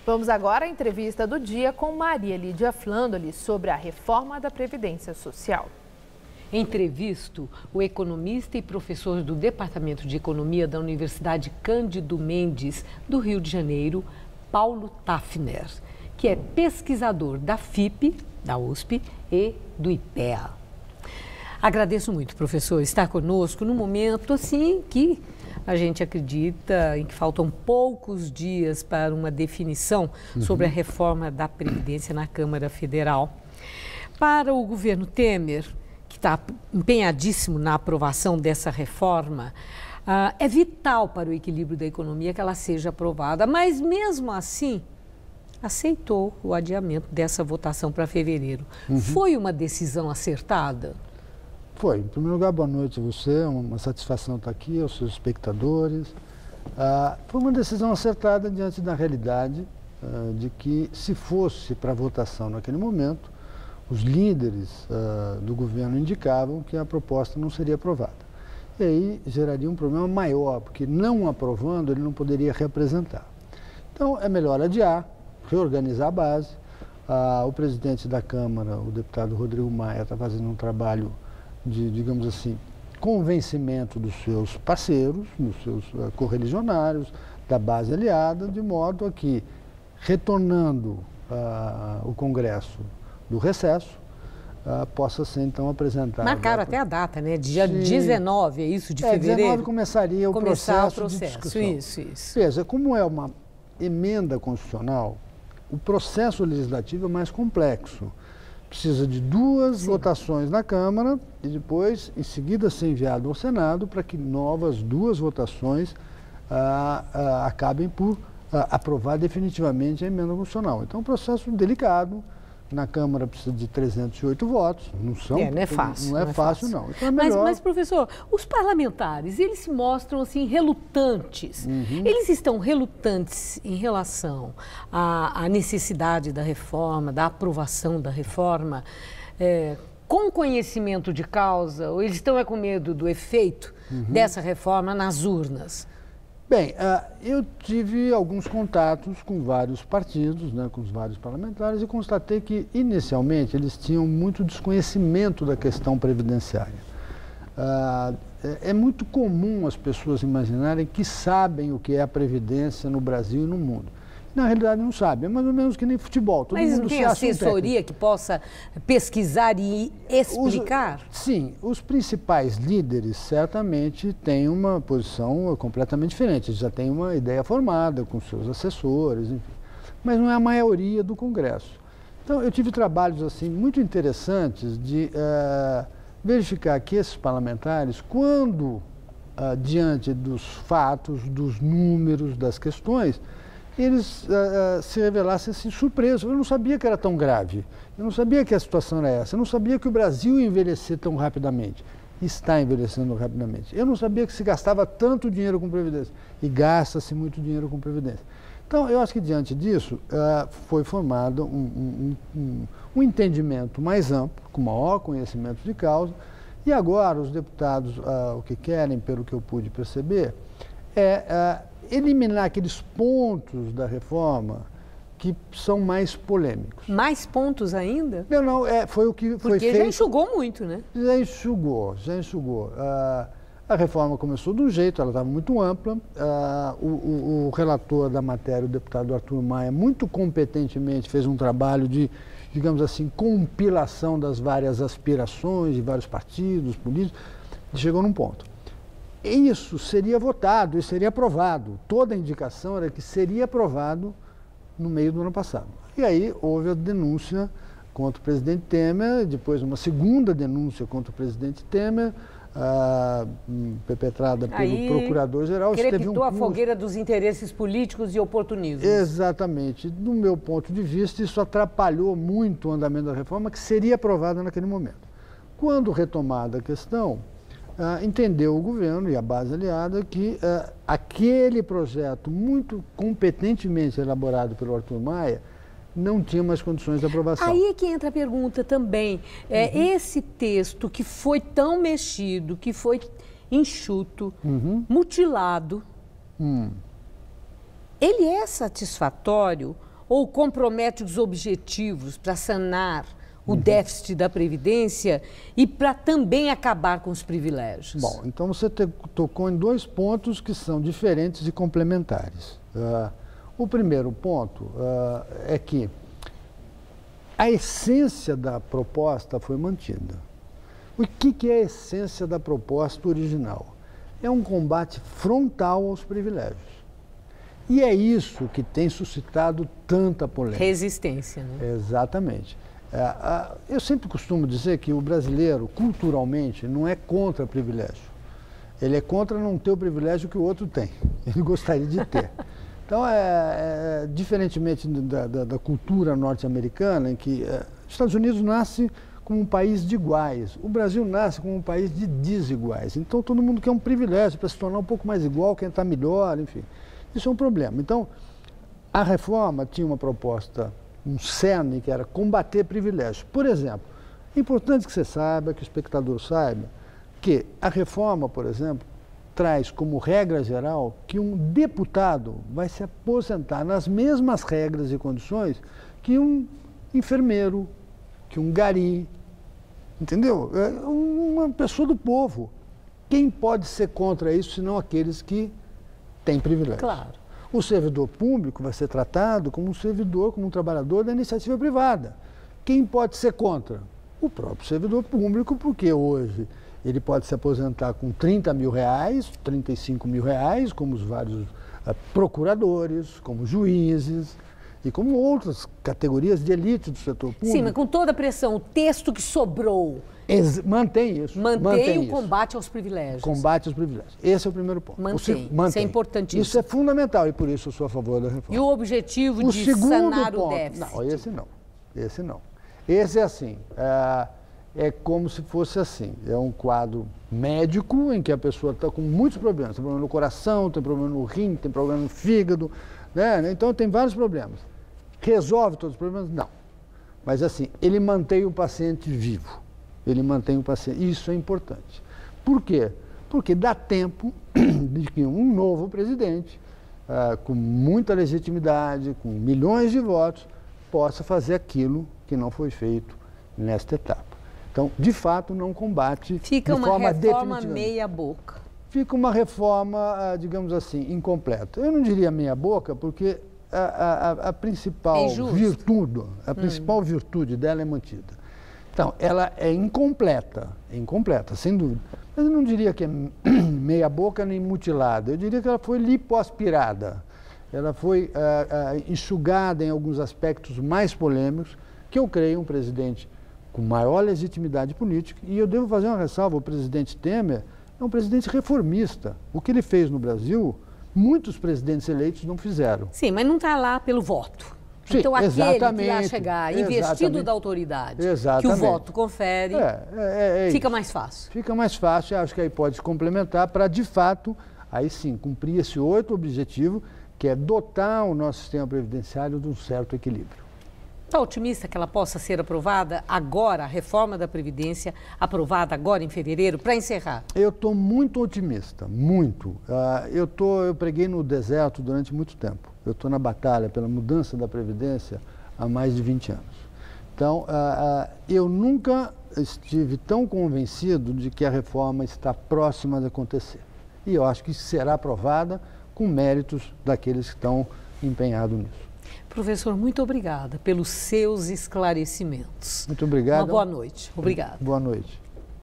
Vamos agora à entrevista do dia com Maria Lídia Flandoli sobre a reforma da Previdência Social. Entrevisto o economista e professor do Departamento de Economia da Universidade Cândido Mendes, do Rio de Janeiro, Paulo Tafner, que é pesquisador da FIP, da USP e do IPEA. Agradeço muito, professor, estar conosco num momento assim que a gente acredita em que faltam poucos dias para uma definição sobre a reforma da Previdência na Câmara Federal. Para o governo Temer, que está empenhadíssimo na aprovação dessa reforma, é vital para o equilíbrio da economia que ela seja aprovada, mas mesmo assim aceitou o adiamento dessa votação para fevereiro. Foi uma decisão acertada? Foi. Em primeiro lugar, boa noite a você, uma satisfação estar aqui, aos seus espectadores. Foi uma decisão acertada diante da realidade de que, se fosse para votação naquele momento, os líderes do governo indicavam que a proposta não seria aprovada. E aí geraria um problema maior, porque não aprovando, ele não poderia representar. Então, é melhor adiar, reorganizar a base. O presidente da Câmara, o deputado Rodrigo Maia, está fazendo um trabalho de, digamos assim, convencimento dos seus parceiros, dos seus correligionários, da base aliada, de modo a que, retornando o Congresso do recesso, possa ser então apresentado. Marcaram até a data, né? Dia 19, é isso, de fevereiro? 19 começaria o processo de discussão. Isso. Veja, como é uma emenda constitucional, o processo legislativo é mais complexo. Precisa de duas votações na Câmara e depois, em seguida, ser enviado ao Senado para que novas duas votações acabem por aprovar definitivamente a emenda constitucional. Então, é um processo delicado. Na Câmara precisa de 308 votos. Não é fácil. Não é fácil, não. Então é melhor... mas, professor, os parlamentares, eles se mostram assim relutantes. Eles estão relutantes em relação à necessidade da reforma, da aprovação da reforma, com conhecimento de causa, ou eles estão com medo do efeito dessa reforma nas urnas? Bem, eu tive alguns contatos com vários partidos, né, com os vários parlamentares, e constatei que, inicialmente, eles tinham muito desconhecimento da questão previdenciária. É muito comum as pessoas imaginarem que sabem o que é a Previdência no Brasil e no mundo. Na realidade, não sabem, é mais ou menos que nem futebol. Mas não tem assessoria que possa pesquisar e explicar? Sim, os principais líderes certamente têm uma posição completamente diferente. Eles já têm uma ideia formada com seus assessores, enfim. Mas não é a maioria do Congresso. Então, eu tive trabalhos assim muito interessantes de verificar que esses parlamentares, quando diante dos fatos, dos números, das questões, eles se revelassem assim, surpresos. Eu não sabia que era tão grave, eu não sabia que a situação era essa, eu não sabia que o Brasil ia envelhecer tão rapidamente. Está envelhecendo rapidamente. Eu não sabia que se gastava tanto dinheiro com Previdência, e gasta-se muito dinheiro com Previdência. Então, eu acho que diante disso foi formado um entendimento mais amplo, com maior conhecimento de causa, e agora os deputados o que querem, pelo que eu pude perceber, eliminar aqueles pontos da reforma que são mais polêmicos. Mais pontos ainda? Não, foi o que foi feito. Porque já enxugou muito, né? Já enxugou. A reforma começou de um jeito, ela estava muito ampla. O relator da matéria, o deputado Arthur Maia, muito competentemente fez um trabalho de, digamos assim, compilação das várias aspirações de vários partidos políticos, e chegou num ponto. Isso seria votado e seria aprovado. Toda a indicação era que seria aprovado no meio do ano passado. E aí houve a denúncia contra o presidente Temer, depois uma segunda denúncia contra o presidente Temer, perpetrada pelo procurador-geral. Crepitou a fogueira dos interesses políticos e oportunismo. Exatamente. Do meu ponto de vista, isso atrapalhou muito o andamento da reforma, que seria aprovada naquele momento. Quando retomada a questão, entendeu o governo e a base aliada que aquele projeto muito competentemente elaborado pelo Arthur Maia não tinha mais condições de aprovação. Aí é que entra a pergunta também. Esse texto que foi tão mexido, que foi enxuto, mutilado, ele é satisfatório ou compromete os objetivos para sanar o déficit da Previdência e para também acabar com os privilégios? Bom, então você tocou em 2 pontos que são diferentes e complementares. O primeiro ponto é que a essência da proposta foi mantida. O que é a essência da proposta original? É um combate frontal aos privilégios. E é isso que tem suscitado tanta polêmica. Resistência, né? Exatamente. Eu sempre costumo dizer que o brasileiro, culturalmente, não é contra privilégio. Ele é contra não ter o privilégio que o outro tem. Ele gostaria de ter. Então, diferentemente da cultura norte-americana, em que os Estados Unidos nasce como um país de iguais, o Brasil nasce como um país de desiguais. Então, todo mundo quer um privilégio para se tornar um pouco mais igual, quem está melhor, enfim. Isso é um problema. Então, a reforma tinha uma proposta, um cerne, que era combater privilégios. Por exemplo, é importante que você saiba, que o espectador saiba, que a reforma, por exemplo, traz como regra geral que um deputado vai se aposentar nas mesmas regras e condições que um enfermeiro, que um gari, entendeu? Uma pessoa do povo. Quem pode ser contra isso, senão aqueles que têm privilégios? Claro. O servidor público vai ser tratado como um servidor, como um trabalhador da iniciativa privada. Quem pode ser contra? O próprio servidor público, porque hoje ele pode se aposentar com 30 mil reais, 35 mil reais, como os vários procuradores, como juízes e como outras categorias de elite do setor público. Sim, mas com toda a pressão, o texto que sobrou... Mantém isso. Mantém o combate aos privilégios. Combate aos privilégios. Esse é o primeiro ponto. Mantém. Isso é importantíssimo. Isso é fundamental e por isso eu sou a favor da reforma. E o objetivo de sanar o déficit? Não, esse não. Esse não. Esse é assim, é como se fosse assim, é um quadro médico em que a pessoa está com muitos problemas. Tem problema no coração, tem problema no rim, tem problema no fígado, né? Então tem vários problemas. Resolve todos os problemas? Não. Mas assim, ele mantém o paciente vivo. Ele mantém o paciente. Isso é importante. Por quê? Porque dá tempo de que um novo presidente, com muita legitimidade, com milhões de votos, possa fazer aquilo que não foi feito nesta etapa. Então, de fato, não combate de forma definitiva. Fica uma reforma meia boca. Fica uma reforma, digamos assim, incompleta. Eu não diria meia boca, porque a principal virtude dela é mantida. Então, ela é incompleta, sem dúvida. Mas eu não diria que é meia boca nem mutilada, eu diria que ela foi lipoaspirada. Ela foi enxugada em alguns aspectos mais polêmicos, que eu creio um presidente com maior legitimidade política. E eu devo fazer uma ressalva, o presidente Temer é um presidente reformista. O que ele fez no Brasil, muitos presidentes eleitos não fizeram. Sim, mas não está lá pelo voto. Sim, então, aquele que lá chegar investido da autoridade, que o voto confere, fica mais fácil. Fica mais fácil, acho que aí pode se complementar para, de fato, aí sim, cumprir esse outro objetivo, que é dotar o nosso sistema previdenciário de um certo equilíbrio. Está otimista que ela possa ser aprovada agora, a reforma da Previdência, aprovada agora em fevereiro, para encerrar? Eu estou muito otimista, muito. Eu preguei no deserto durante muito tempo. Eu estou na batalha pela mudança da Previdência há mais de 20 anos. Então, eu nunca estive tão convencido de que a reforma está próxima de acontecer. E eu acho que será aprovada com méritos daqueles que estão empenhados nisso. Professor, muito obrigada pelos seus esclarecimentos. Muito obrigado. Uma boa noite. Obrigado. Boa noite.